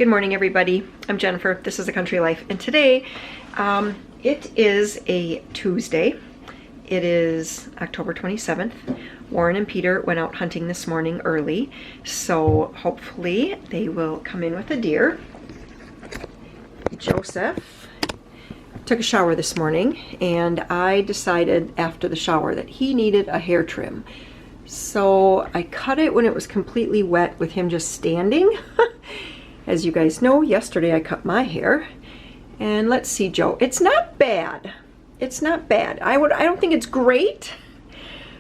Good morning, everybody. I'm Jennifer. This is A Country Life, and today it is a Tuesday. It is October 27th. Warren and Peter went out hunting this morning early, so hopefully they will come in with a deer. Joseph took a shower this morning, and I decided after the shower that he needed a hair trim. So I cut it when it was completely wet with him just standing. As you guys know, yesterday I cut my hair. And let's see, Joe, it's not bad. It's not bad. I don't think it's great,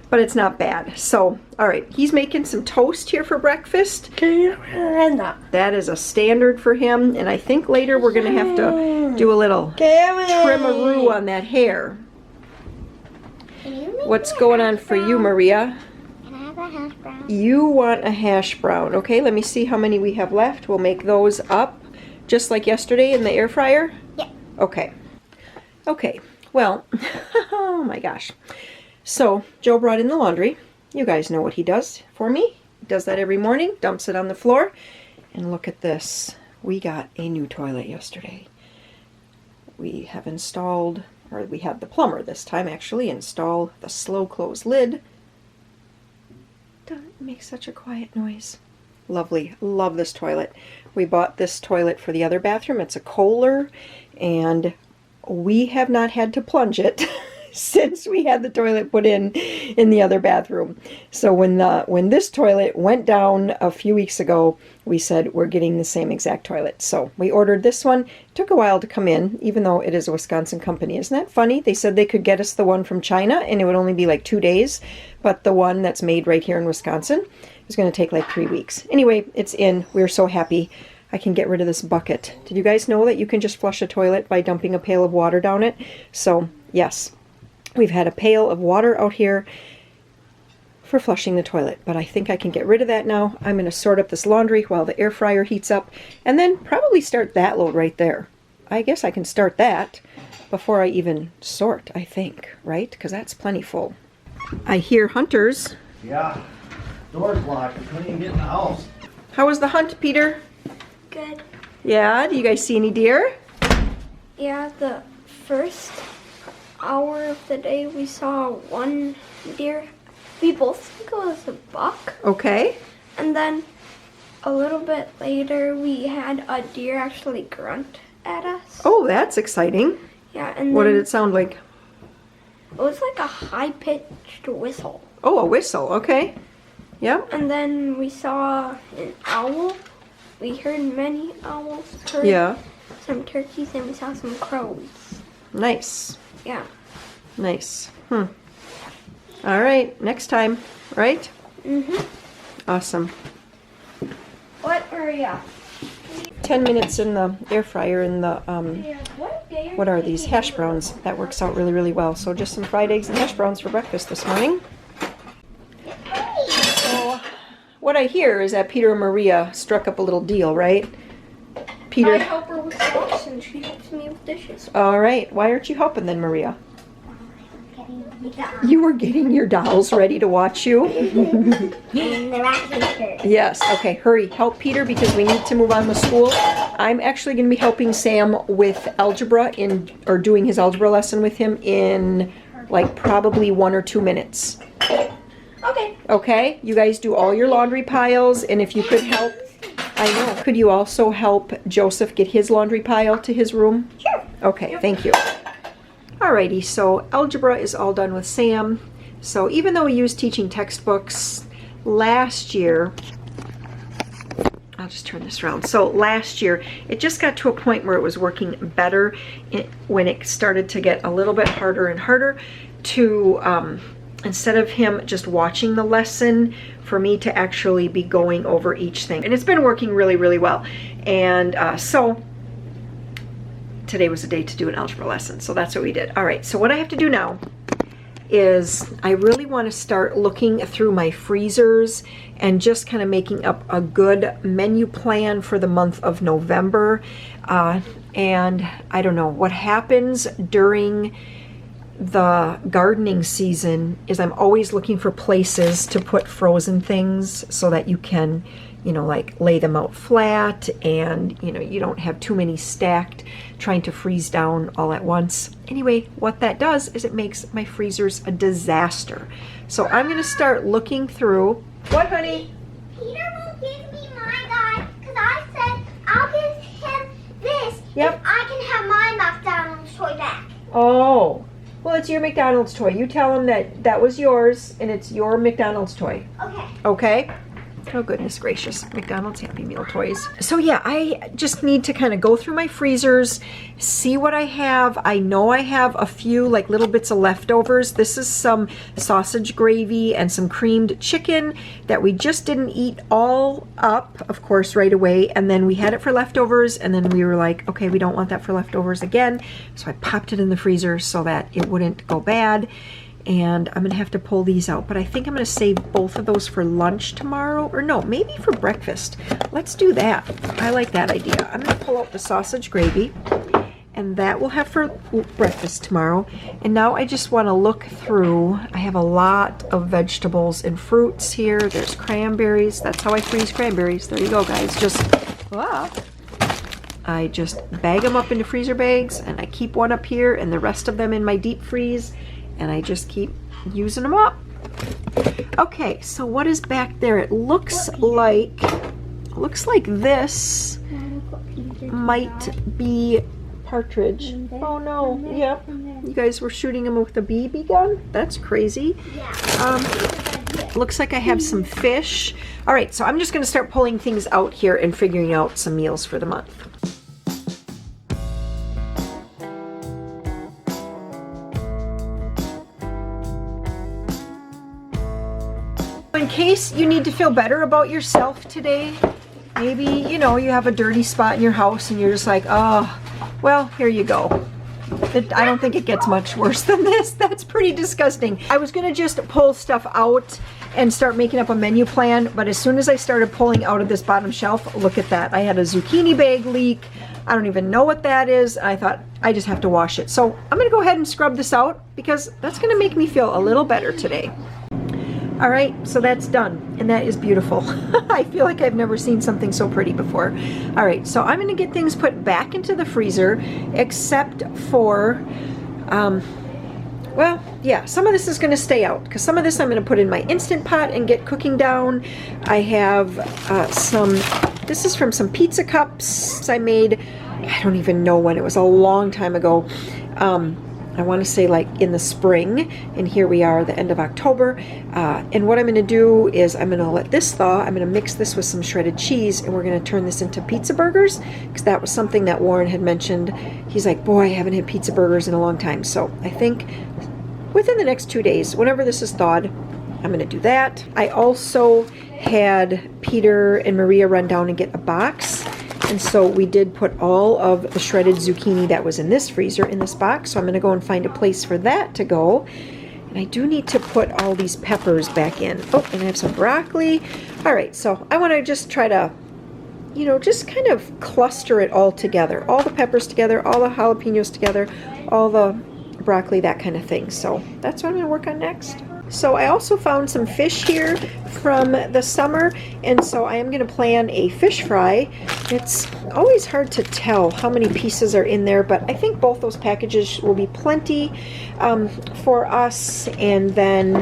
but it's not bad. So, all right, he's making some toast here for breakfast. That is a standard for him, and I think later we're gonna have to do a little trim-a-roo on that hair. What's going on for you, Maria? Hash brown. You want a hash brown. Okay, let me see how many we have left. We'll make those up just like yesterday in the air fryer? Yeah. Okay. Okay, well, oh my gosh. So, Joe brought in the laundry. You guys know what he does for me. He does that every morning, dumps it on the floor. And look at this. We got a new toilet yesterday. We have installed, or we had the plumber this time actually install the slow close lid. Doesn't make such a quiet noise. Lovely. Love this toilet. We bought this toilet for the other bathroom. It's a Kohler, and we have not had to plunge it since we had the toilet put in the other bathroom. So when this toilet went down a few weeks ago, we said we're getting the same exact toilet. So we ordered this one. It took a while to come in, even though it is a Wisconsin company. Isn't that funny? They said they could get us the one from China and it would only be like 2 days, but the one that's made right here in Wisconsin is going to take like 3 weeks. Anyway, it's in. We're so happy. I can get rid of this bucket. Did you guys know that you can just flush a toilet by dumping a pail of water down it? So yes, we've had a pail of water out here for flushing the toilet, but I think I can get rid of that now. I'm going to sort up this laundry while the air fryer heats up, and then probably start that load right there. I guess I can start that before I even sort, I think, right? Because that's plenty full. I hear hunters. Yeah, door's locked. We couldn't even get in the house. How was the hunt, Peter? Good. Yeah, do you guys see any deer? Yeah, the first hour of the day we saw one deer. We both think it was a buck. Okay. And then a little bit later we had a deer actually grunt at us. Oh, that's exciting. Yeah, and What then did it sound like? it was like a high-pitched whistle. Oh, a whistle. Okay. Yep. And then we saw an owl. We heard many owls. Heard Yeah. some turkeys, and we saw some crows. Nice. Yeah. Nice. All right. Next time, right? Mhm. Awesome. What area? 10 minutes in the air fryer in the, What what are these? Hash browns. That works out really, really well. So just some fried eggs and hash browns for breakfast this morning. So what I hear is that Peter and Maria struck up a little deal, right? I Peter. help her with books and she helps me with dishes. All right. Why aren't you helping then, Maria? You were getting your dolls ready to watch you? Yes. Okay, hurry. Help Peter because we need to move on with school. I'm actually going to be helping Sam with algebra or doing his algebra lesson with him in like probably 1 or 2 minutes. Okay. Okay? You guys do all your laundry piles, and if you could help, I know. Could you also help Joseph get his laundry pile to his room? Sure. Okay, thank you. Alrighty, so algebra is all done with Sam. So even though we used teaching textbooks last year, I'll just turn this around. So last year, it just got to a point where it was working better when it started to get a little bit harder and harder to, instead of him just watching the lesson, for me to actually be going over each thing. And it's been working really, really well. And so today was the day to do an algebra lesson, so that's what we did. All right, so what I have to do now is I really want to start looking through my freezers and just kind of making up a good menu plan for the month of November. And I don't know, what happens during the gardening season is I'm always looking for places to put frozen things so that you can you know, like lay them out flat, and you know, you don't have too many stacked trying to freeze down all at once. Anyway, what that does is it makes my freezers a disaster. So I'm gonna start looking through. What, honey? Peter won't give me my guy because I said I'll give him this Yep. if I can have my McDonald's toy back. Oh, well, it's your McDonald's toy. You tell him that that was yours and it's your McDonald's toy. Okay. Okay? Oh, goodness gracious. McDonald's Happy Meal toys. So yeah, I just need to kind of go through my freezers, see what I have. I know I have a few like little bits of leftovers. This is some sausage gravy and some creamed chicken that we just didn't eat all up, of course, right away. And then we had it for leftovers, and then we were like, okay, we don't want that for leftovers again. So I popped it in the freezer so that it wouldn't go bad. And I'm gonna have to pull these out, but I think I'm gonna save both of those for lunch tomorrow, or no, maybe for breakfast. Let's do that. I like that idea. I'm gonna pull out the sausage gravy, and that we'll have for breakfast tomorrow. And now I just want to look through. I have a lot of vegetables and fruits here. There's cranberries. That's how I freeze cranberries. There you go, guys. I just bag them up into freezer bags, and I keep one up here and the rest of them in my deep freeze, and I just keep using them up. Okay, so what is back there? It looks like this might be partridge. Oh no, yep. You guys were shooting them with a BB gun? That's crazy. Looks like I have some fish. All right, so I'm just gonna start pulling things out here and figuring out some meals for the month. In case you need to feel better about yourself today, maybe, you know, you have a dirty spot in your house and you're just like, oh, well, here you go. I don't think it gets much worse than this. That's pretty disgusting. I was gonna just pull stuff out and start making up a menu plan, but as soon as I started pulling out of this bottom shelf, look at that. I had a zucchini bag leak. I don't even know what that is. I thought I just have to wash it. So I'm gonna go ahead and scrub this out because that's gonna make me feel a little better today. All right, so that's done, and that is beautiful. I feel like I've never seen something so pretty before. All right, so I'm gonna get things put back into the freezer, except for, well, yeah, some of this is gonna stay out, because some of this I'm gonna put in my Instant Pot and get cooking down. I have this is from some pizza cups I made, I don't even know when, it was a long time ago. I want to say like in the spring, and here we are, the end of October. And what I'm going to do is I'm going to let this thaw. I'm going to mix this with some shredded cheese, and we're going to turn this into pizza burgers, because that was something that Warren had mentioned. He's like, boy, I haven't had pizza burgers in a long time. So I think within the next 2 days, whenever this is thawed, I'm going to do that. I also had Peter and Maria run down and get a box. And so we did put all of the shredded zucchini that was in this freezer in this box. So I'm going to go and find a place for that to go. And I do need to put all these peppers back in. Oh, and I have some broccoli. All right, so I want to just try to, you know, just kind of cluster it all together. All the peppers together, all the jalapenos together, all the broccoli, that kind of thing. So that's what I'm going to work on next. So I also found some fish here from the summer, and so I am going to plan a fish fry. It's always hard to tell how many pieces are in there, but I think both those packages will be plenty for us. And then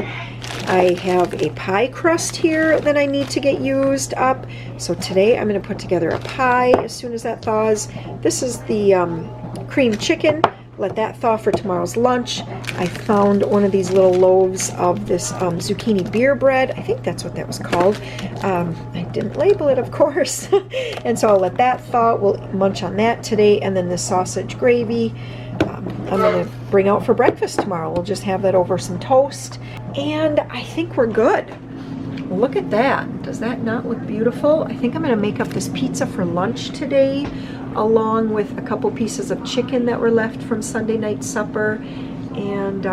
I have a pie crust here that I need to get used up. So today I'm going to put together a pie as soon as that thaws. This is the cream chicken. Let that thaw for tomorrow's lunch. I found one of these little loaves of this zucchini beer bread. I think that's what that was called. I didn't label it, of course. And so I'll let that thaw. We'll munch on that today. And then the sausage gravy I'm going to bring out for breakfast tomorrow. We'll just have that over some toast. And I think we're good. Look at that. Does that not look beautiful? I think I'm going to make up this pizza for lunch today, along with a couple pieces of chicken that were left from Sunday night supper. And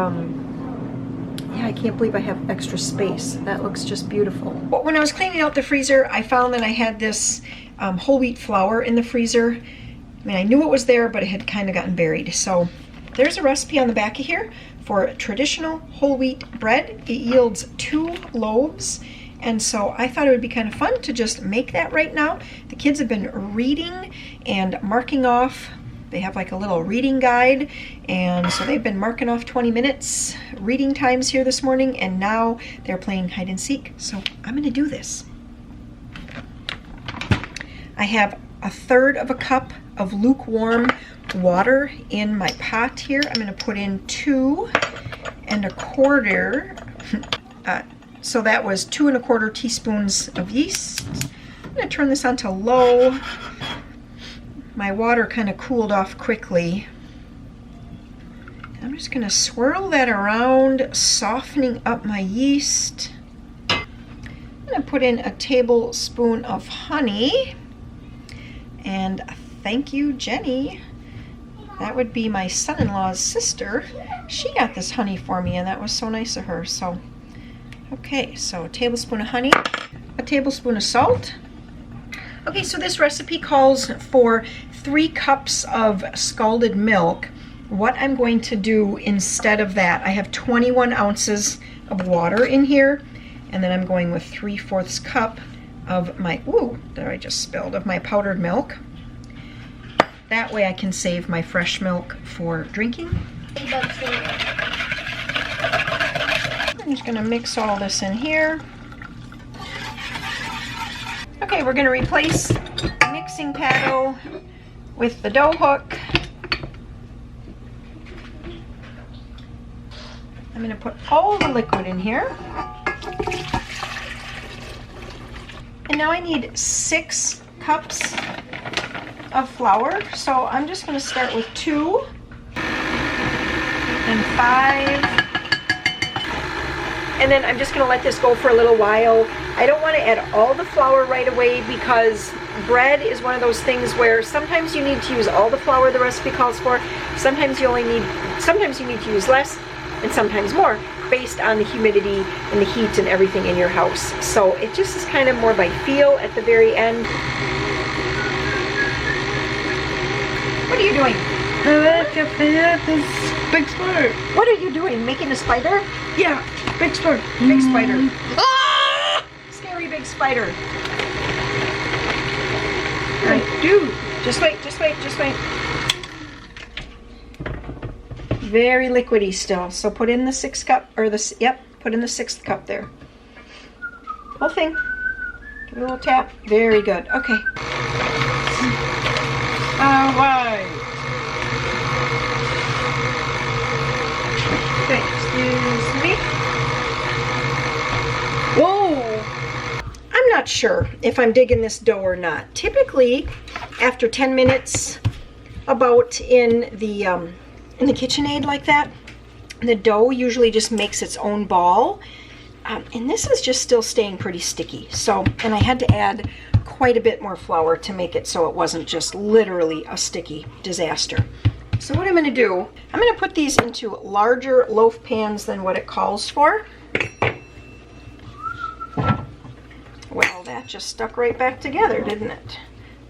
yeah, I can't believe I have extra space. That looks just beautiful. But when I was cleaning out the freezer, I found that I had this whole wheat flour in the freezer. I mean, I knew it was there, but it had kind of gotten buried. So there's a recipe on the back of here for traditional whole wheat bread. It yields 2 loaves, And so I thought it would be kind of fun to just make that right now. The kids have been reading and marking off. They have like a little reading guide, and so they've been marking off 20 minutes reading times here this morning, and now they're playing hide and seek. So I'm going to do this. I have 1/3 of a cup of lukewarm water in my pot here. I'm going to put in 2 1/4. So that was 2 1/4 teaspoons of yeast. I'm going to turn this on to low. My water kind of cooled off quickly. I'm just going to swirl that around, softening up my yeast. I'm going to put in a tablespoon of honey. And thank you, Jenny. That would be my son-in-law's sister. She got this honey for me, and that was so nice of her. So, okay, so a tablespoon of honey, a tablespoon of salt. Okay, so this recipe calls for 3 cups of scalded milk. What I'm going to do instead of that, I have 21 ounces of water in here, and then I'm going with 3/4 cup of my, that I just spilled, of my powdered milk. That way I can save my fresh milk for drinking. I'm just gonna mix all this in here. Okay, we're gonna replace the mixing paddle with the dough hook. I'm gonna put all the liquid in here. And now I need 6 cups of flour. So I'm just gonna start with 2 and 5. And then I'm just gonna let this go for a little while. I don't wanna add all the flour right away because bread is one of those things where sometimes you need to use all the flour the recipe calls for. Sometimes you need to use less and sometimes more based on the humidity and the heat and everything in your house. So it just is kind of more by feel at the very end. What are you doing? Big spider. What are you doing? Making a spider? Yeah, big spider. Big spider. Ah! Scary big spider. All right, Dude. just wait. Very liquidy still. So put in the 6th cup, or put in the 6th cup there. Whole thing. Give it a little tap. Very good. Okay. All right. Okay, excuse me. Whoa! I'm not sure if I'm digging this dough or not. Typically, after 10 minutes, about in the KitchenAid like that, the dough usually just makes its own ball. And this is just still staying pretty sticky. So, and I had to add quite a bit more flour to make it so it wasn't just literally a sticky disaster. So what I'm going to do, I'm going to put these into larger loaf pans than what it calls for. Well, that just stuck right back together, didn't it?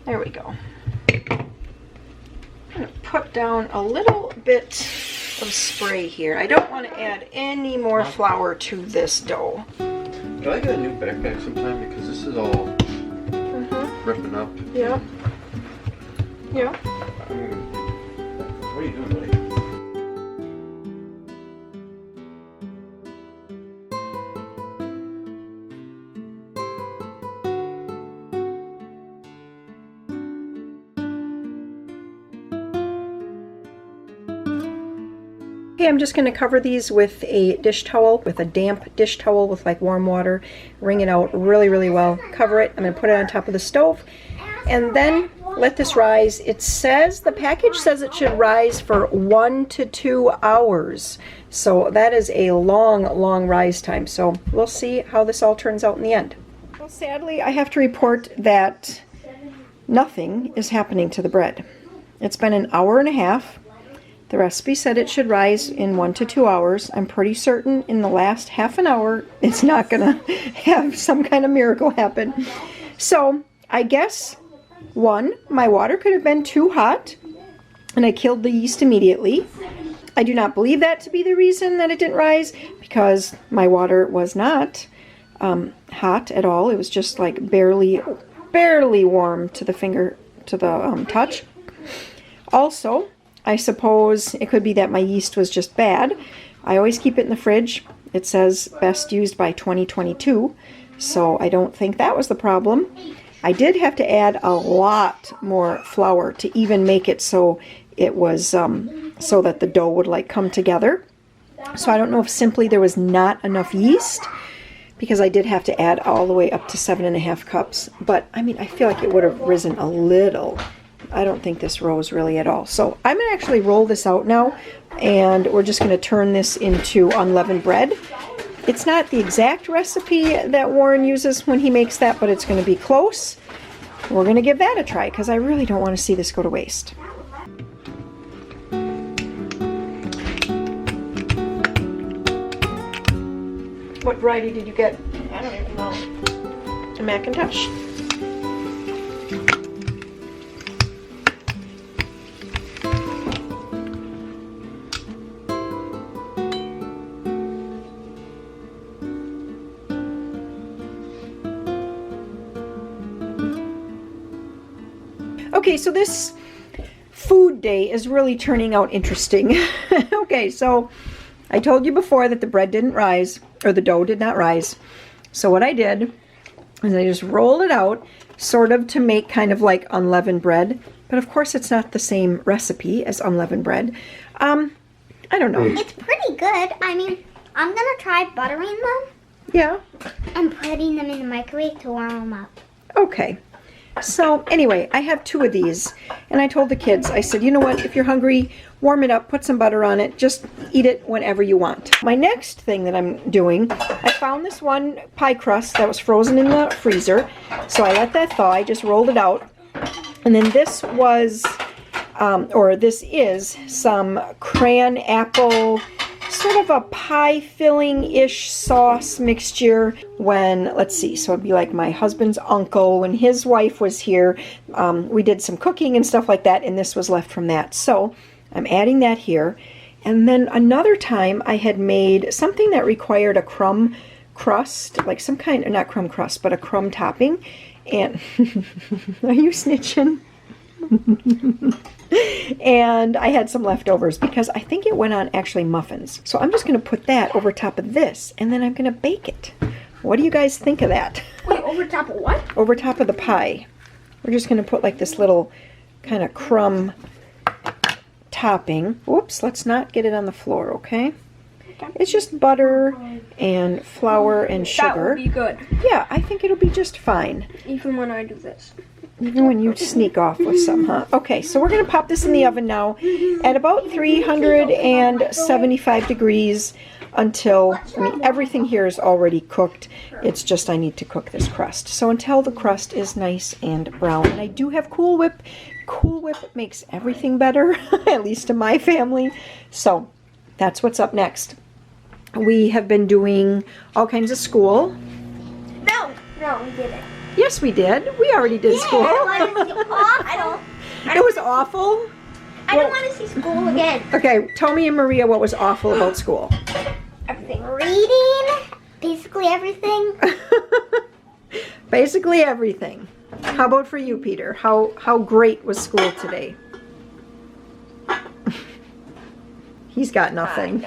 There we go. I'm going to put down a little bit of spray here. I don't want to add any more flour to this dough. Can I get a new backpack sometime because this is all ripping up? Yeah. Yeah. What are you doing, buddy? Okay, I'm just going to cover these with a dish towel, with a damp dish towel with like warm water. Wring it out really, really well. Cover it. I'm going to put it on top of the stove and then let this rise. It says, the package says it should rise for 1 to 2 hours. So that is a long, long rise time. So we'll see how this all turns out in the end. Well, sadly, I have to report that nothing is happening to the bread. It's been an hour and a half. The recipe said it should rise in 1 to 2 hours. I'm pretty certain in the last half an hour it's not gonna have some kind of miracle happen. So I guess, 1, my water could have been too hot and I killed the yeast immediately. I do not believe that to be the reason that it didn't rise because my water was not hot at all. It was just like barely warm to the finger, to the touch. Also, I suppose it could be that my yeast was just bad. I always keep it in the fridge. It says best used by 2022, so I don't think that was the problem. I did have to add a lot more flour to even make it so it was so that the dough would like come together. So I don't know if simply there was not enough yeast, because I did have to add all the way up to 7.5 cups. But I mean, I feel like it would have risen a little. I don't think this rose really at all. So I'm gonna actually roll this out now, and we're just gonna turn this into unleavened bread. It's not the exact recipe that Warren uses when he makes that, but it's gonna be close. We're gonna give that a try, because I really don't want to see this go to waste. What variety did you get? I don't even know. A Macintosh. Okay, so this food day is really turning out interesting. Okay, so I told you before that the bread didn't rise, or the dough did not rise. So what I did is I just rolled it out, sort of to make kind of like unleavened bread. But of course it's not the same recipe as unleavened bread. I don't know. It's pretty good. I mean, I'm going to try buttering them Yeah, and putting them in the microwave to warm them up. okay. So anyway, I have 2 of these, and I told the kids, I said, you know what, if you're hungry, warm it up, put some butter on it, just eat it whenever you want. My next thing that I'm doing, I found this one pie crust that was frozen in the freezer, so I let that thaw. I just rolled it out, and then this was, this is some cran apple, sort of a pie filling-ish sauce mixture when, let's see, so it'd be like my husband's uncle, when his wife was here, we did some cooking and stuff like that, and this was left from that. So I'm adding that here. And then another time I had made something that required a crumb crust, like some kind, not crumb crust, but a crumb topping. And are you snitching? And I had some leftovers because I think it went on actually muffins. So I'm just going to put that over top of this, and then I'm going to bake it. What do you guys think of that? Wait, over top of what? Over top of the pie. We're just going to put like this little kind of crumb topping. Whoops, let's not get it on the floor, okay? It's just butter and flour and sugar. That would be good. Yeah, I think it'll be just fine. Even when I do this. Even when you sneak off with some, huh? Okay, so we're going to pop this in the oven now at about 375 degrees until, I mean, everything here is already cooked. It's just I need to cook this crust. So until the crust is nice and brown. And I do have Cool Whip. Cool Whip makes everything better, at least in my family. So that's what's up next. We have been doing all kinds of school. No, we didn't. Yes, we did. We already did school. It was awful. It was awful. I don't want to see school again. Okay, tell me and Maria what was awful about school. Everything. Reading, basically everything. Basically everything. How about for you, Peter? How great was school today? He's got nothing.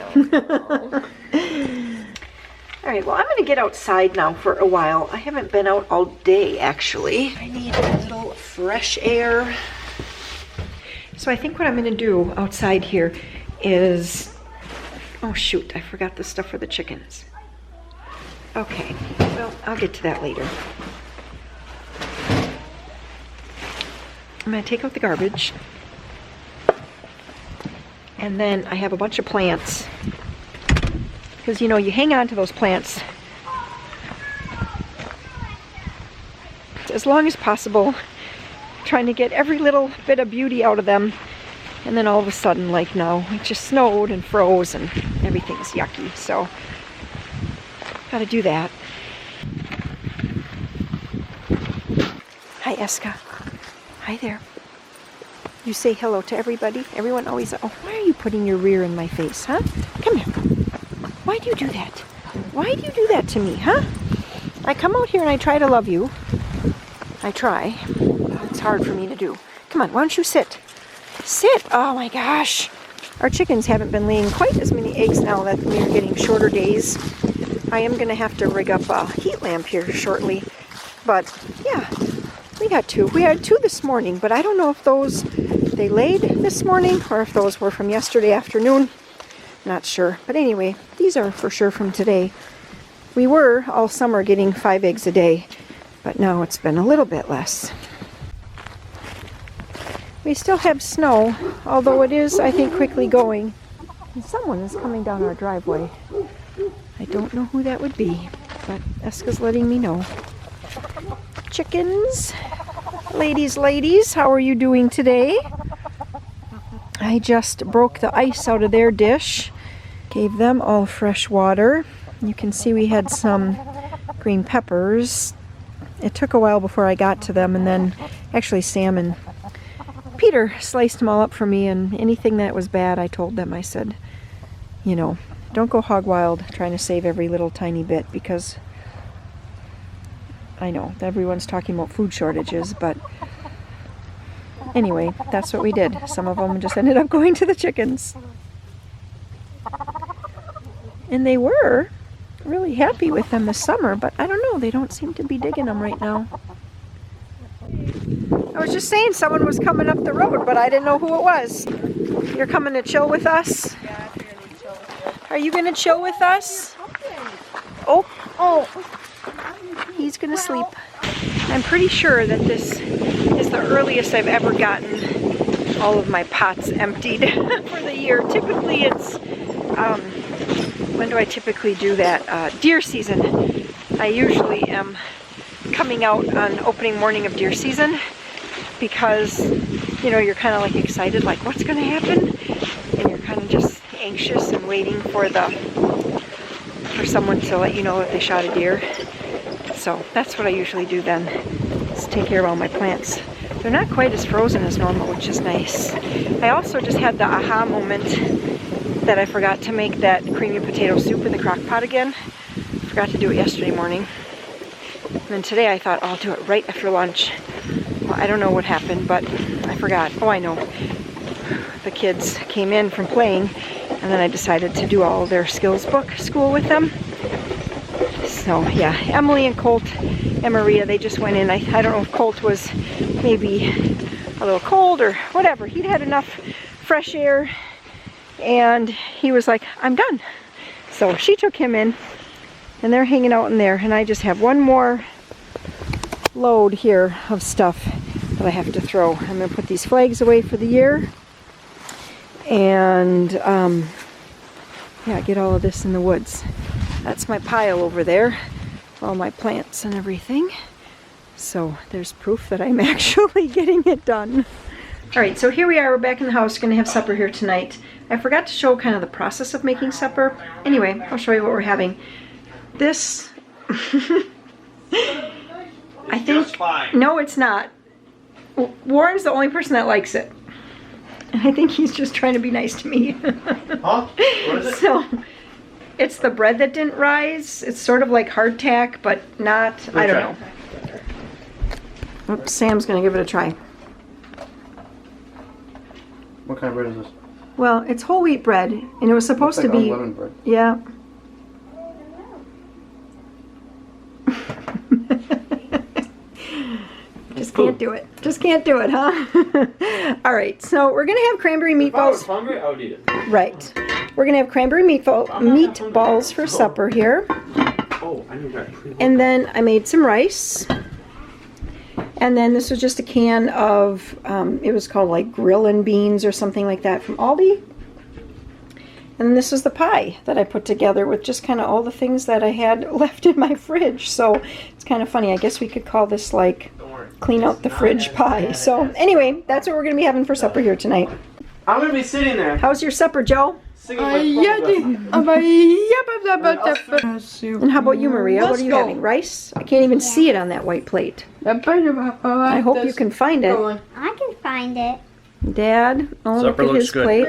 All right, well, I'm going to get outside now for a while. I haven't been out all day, actually. I need a little fresh air. So I think what I'm going to do outside here is... Oh, shoot, I forgot the stuff for the chickens. Okay, well, I'll get to that later. I'm going to take out the garbage. And then I have a bunch of plants. Because, you know, you hang on to those plants as long as possible, trying to get every little bit of beauty out of them. And then all of a sudden, like now, it just snowed and froze and everything's yucky. So, gotta do that. Hi, Eska. Hi there. You say hello to everybody. Everyone always, oh, why are you putting your rear in my face, huh? Come here. Why do you do that? Why do you do that to me, huh? I come out here and I try to love you. I try. It's hard for me to do. Come on, why don't you sit? Sit! Oh my gosh! Our chickens haven't been laying quite as many eggs now that we're getting shorter days. I am going to have to rig up a heat lamp here shortly. But yeah, we got 2. We had 2 this morning, but I don't know if those they laid this morning or if those were from yesterday afternoon. Not sure. But anyway, these are for sure from today. We were all summer getting 5 eggs a day, but now it's been a little bit less. We still have snow, although it is, I think, quickly going. And someone is coming down our driveway. I don't know who that would be, but Eska's letting me know. Chickens, ladies, how are you doing today? I just broke the ice out of their dish, gave them all fresh water. You can see we had some green peppers. It took a while before I got to them, and then actually Sam and Peter sliced them all up for me, and anything that was bad I told them. I said, you know, don't go hog wild trying to save every little tiny bit, because I know everyone's talking about food shortages, but anyway, that's what we did. Some of them just ended up going to the chickens. And they were really happy with them this summer, but I don't know, they don't seem to be digging them right now. I was just saying someone was coming up the road, but I didn't know who it was. You're coming to chill with us? Are you going to chill with us? Oh, he's going to sleep. I'm pretty sure that this is the earliest I've ever gotten all of my pots emptied for the year. Typically it's, when do I typically do that? Deer season. I usually am coming out on opening morning of deer season, because, you know, you're kind of like excited, like what's going to happen? And you're kind of just anxious and waiting for someone to let you know that they shot a deer. So that's what I usually do then, is take care of all my plants. They're not quite as frozen as normal, which is nice. I also just had the aha moment that I forgot to make that creamy potato soup in the crock pot again. Forgot to do it yesterday morning. And then today I thought, oh, I'll do it right after lunch. Well, I don't know what happened, but I forgot. Oh, I know. The kids came in from playing, and then I decided to do all their skills book school with them. So yeah, Emily and Colt and Maria, they just went in. I don't know if Colt was maybe a little cold or whatever. He'd had enough fresh air, and he was like, I'm done. So she took him in, and they're hanging out in there, and I just have one more load here of stuff that I have to throw. I'm going to put these flags away for the year, and yeah, get all of this in the woods. That's my pile over there, all my plants and everything. So there's proof that I'm actually getting it done. All right, so here we are, we're back in the house, gonna have supper here tonight. I forgot to show kind of the process of making supper. Anyway, I'll show you what we're having. This, I think, no, it's not. Warren's the only person that likes it. And I think he's just trying to be nice to me. Huh? What is it? So, it's the bread that didn't rise. It's sort of like hardtack, but not, I don't know. Oops, Sam's gonna give it a try. What kind of bread is this? Well, it's whole wheat bread, and it was supposed Looks to like be, lemon bread. yeah. Just can't do it. Just can't do it, huh? All right, so we're gonna have cranberry If I was meatballs. hungry, I would eat it. Right. We're gonna have cranberry meatballs for supper here. Oh, I need that. And then I made some rice. And then this was just a can of, it was called like grillin' beans or something like that from Aldi. And then this was the pie that I put together with just kind of all the things that I had left in my fridge. So it's kind of funny. I guess we could call this like clean out the fridge pie. So anyway, that's what we're going to be having for supper here tonight. I'm gonna be sitting there. How's your supper, Joe? Singing my phone. And how about you, Maria? What are you having? Rice? I can't even see it on that white plate. I hope you can find it. I can find it. Dad, oh, Supper look at looks his good. plate.